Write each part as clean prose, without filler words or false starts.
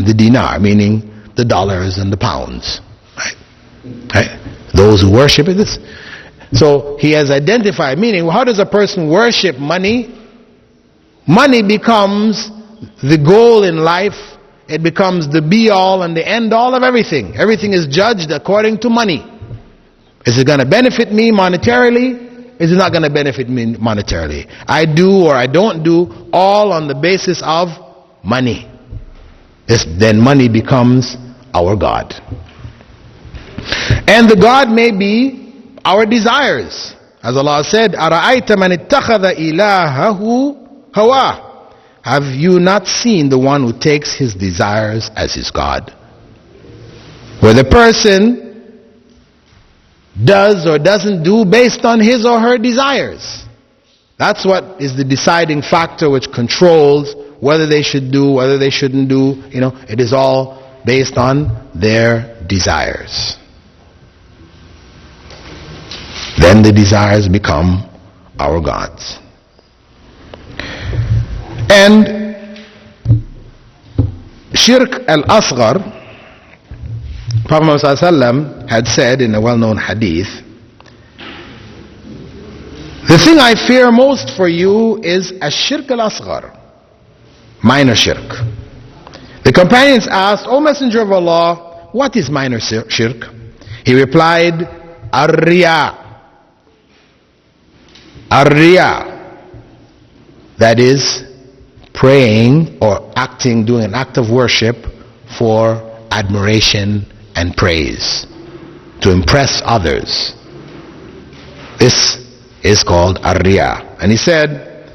the dinar, meaning the dollars and the pounds. Right? Those who worship it. So he has identified, meaning how does a person worship money? Money becomes the goal in life. It becomes the be-all and the end-all of everything. Everything is judged according to money. Is it going to benefit me monetarily? Is it not going to benefit me monetarily? I do or I don't do, all on the basis of money. Then money becomes our God. And the God may be our desires. As Allah said, أَرَأَيْتَ مَنِ اتَّخَذَ إِلَهَهُ هَوَاهُ. Have you not seen the one who takes his desires as his God? Where the person does or doesn't do based on his or her desires. That's what is the deciding factor which controls whether they should do, whether they shouldn't do. It is all based on their desires. Then the desires become our gods. And Shirk al-Asghar, Prophet Muhammad ﷺ had said in a well-known hadith, the thing I fear most for you is Shirk al-Asghar, minor shirk. The companions asked, O Messenger of Allah, what is minor shirk? He replied, Riyaa. Riyaa, that is praying or acting, doing an act of worship for admiration and praise, to impress others. This is called Riyaa. And he said,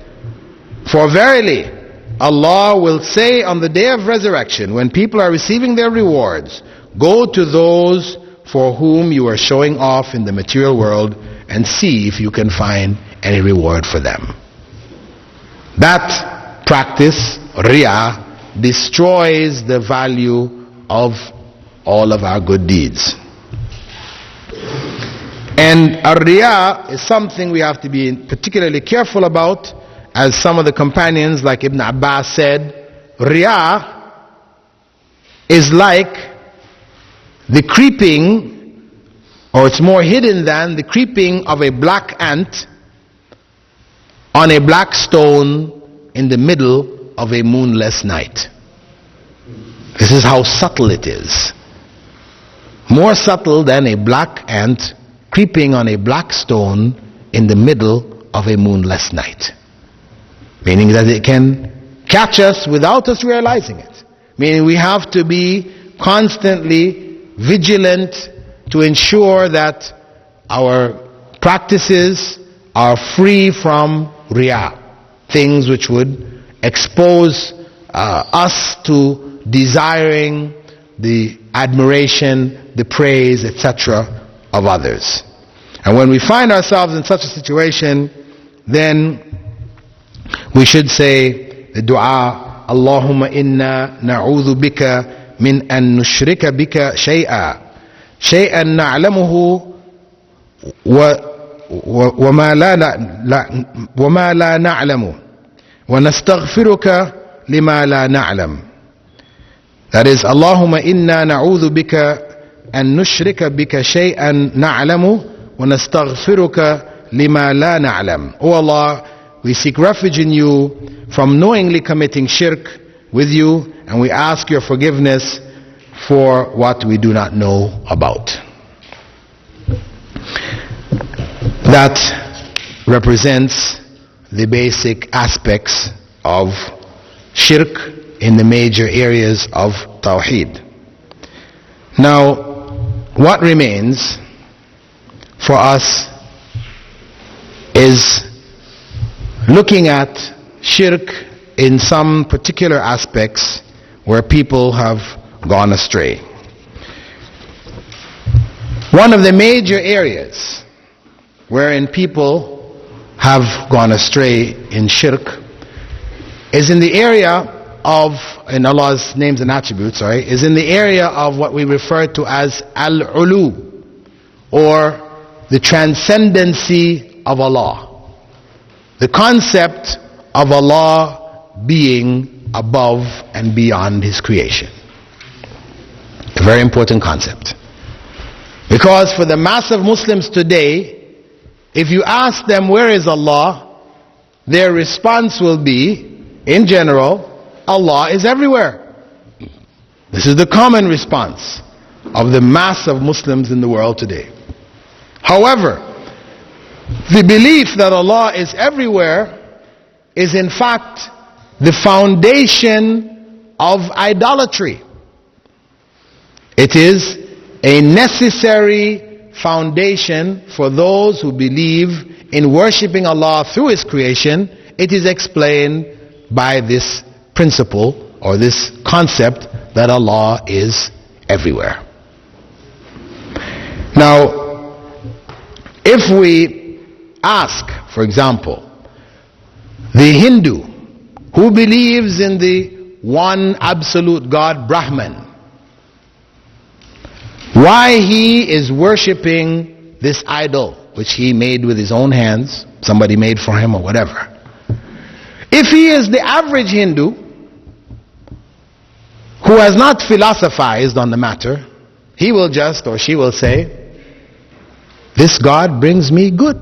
for verily Allah will say on the day of resurrection, when people are receiving their rewards, go to those for whom you are showing off in the material world and see if you can find any reward for them. That practice, Riyaa, destroys the value of all of our good deeds. And Riyaa is something we have to be particularly careful about. As some of the companions like Ibn Abbas said, Riyaa is like the creeping, or it's more hidden than the creeping of a black ant on a black stone in the middle of a moonless night. This is how subtle it is. More subtle than a black ant creeping on a black stone in the middle of a moonless night. Meaning that it can catch us without us realizing it. Meaning we have to be constantly vigilant to ensure that our practices are free from Riyaa, things which would expose us to desiring the admiration, the praise, etc. of others. And when we find ourselves in such a situation, then we should say the dua, Allahumma inna na'udhu bika min an nushrika bika shay'an na'lamuhu وما لا نعلم ونستغفرك لما لا نعلم. That is, Allahumma inna na'udhu bika an nushrika bika shay'an na'lamu wa nastaghfiruka lima la na'lam. O Allah, we seek refuge in you from knowingly committing shirk with you, and we ask your forgiveness for what we do not know about. That represents the basic aspects of shirk in the major areas of Tawheed. Now, what remains for us is looking at shirk in some particular aspects where people have gone astray. One of the major areas wherein people have gone astray in shirk is in the area of, in Allah's names and attributes, is in the area of what we refer to as al-ulu, or the transcendency of Allah. The concept of Allah being above and beyond His creation. Very important concept. Because for the mass of Muslims today, if you ask them where is Allah, their response will be, in general, Allah is everywhere. This is the common response of the mass of Muslims in the world today. However, the belief that Allah is everywhere is in fact the foundation of idolatry. It is a necessary foundation for those who believe in worshipping Allah through His creation. It is explained by this principle or this concept that Allah is everywhere. Now, if we ask, for example, the Hindu who believes in the one absolute God, Brahman, why he is worshipping this idol which he made with his own hands, somebody made for him or whatever. If he is the average Hindu who has not philosophized on the matter, he will just, or she will say, this God brings me good.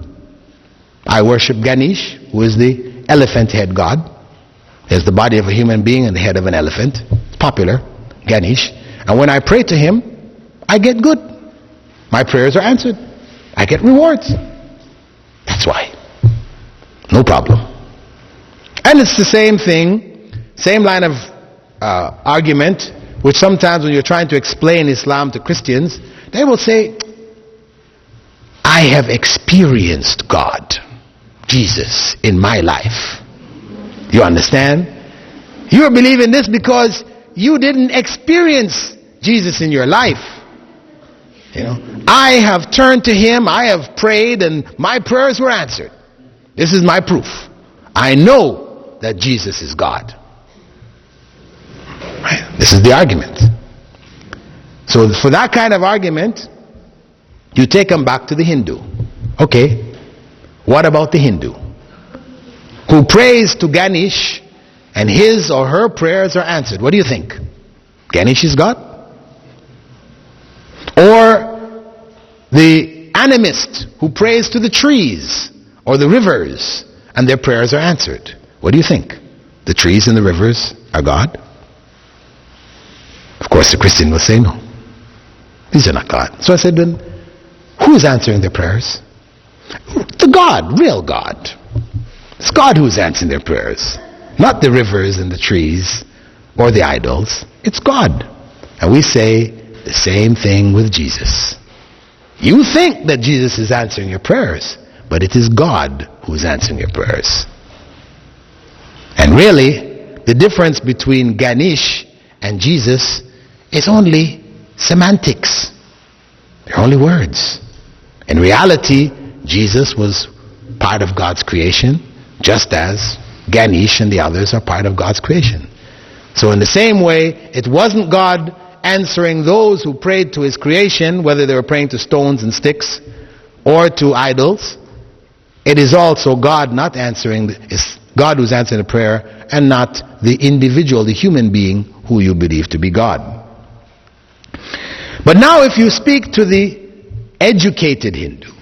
I worship Ganesh, who is the elephant head God. He has the body of a human being and the head of an elephant. It's popular, Ganesh. And when I pray to him, I get good. My prayers are answered. I get rewards. That's why. No problem. And it's the same thing, same line of argument, which sometimes when you're trying to explain Islam to Christians, they will say, I have experienced God, Jesus, in my life. You understand? You believe in this because you didn't experience Jesus in your life. You know, I have turned to Him, I have prayed, and my prayers were answered. This is my proof. I know that Jesus is God. Right? This is the argument. So for that kind of argument, you take them back to the Hindu. Okay, what about the Hindu who prays to Ganesh and his or her prayers are answered? What do you think? Ganesh is God? Or the animist who prays to the trees or the rivers and their prayers are answered? What do you think? The trees and the rivers are God? Of course the Christian will say no. These are not God. So I said, then who is answering their prayers? The God, real God. It's God who is answering their prayers. Not the rivers and the trees or the idols. It's God. And we say the same thing with Jesus. You think that Jesus is answering your prayers, but it is God who is answering your prayers. And really, the difference between Ganesh and Jesus is only semantics. They're only words. In reality, Jesus was part of God's creation, just as Ganesh and the others are part of God's creation. So in the same way, it wasn't God answering those who prayed to His creation, whether they were praying to stones and sticks or to idols. It is also God not answering, it's God who's answering the prayer and not the individual, the human being who you believe to be God. But now if you speak to the educated Hindu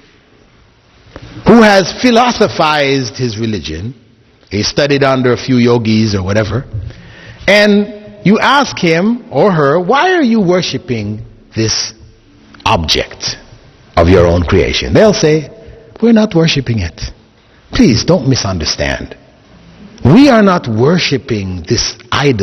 who has philosophized his religion, he studied under a few yogis or whatever, and you ask him or her, why are you worshipping this object of your own creation? They'll say, we're not worshipping it. Please don't misunderstand. We are not worshipping this idol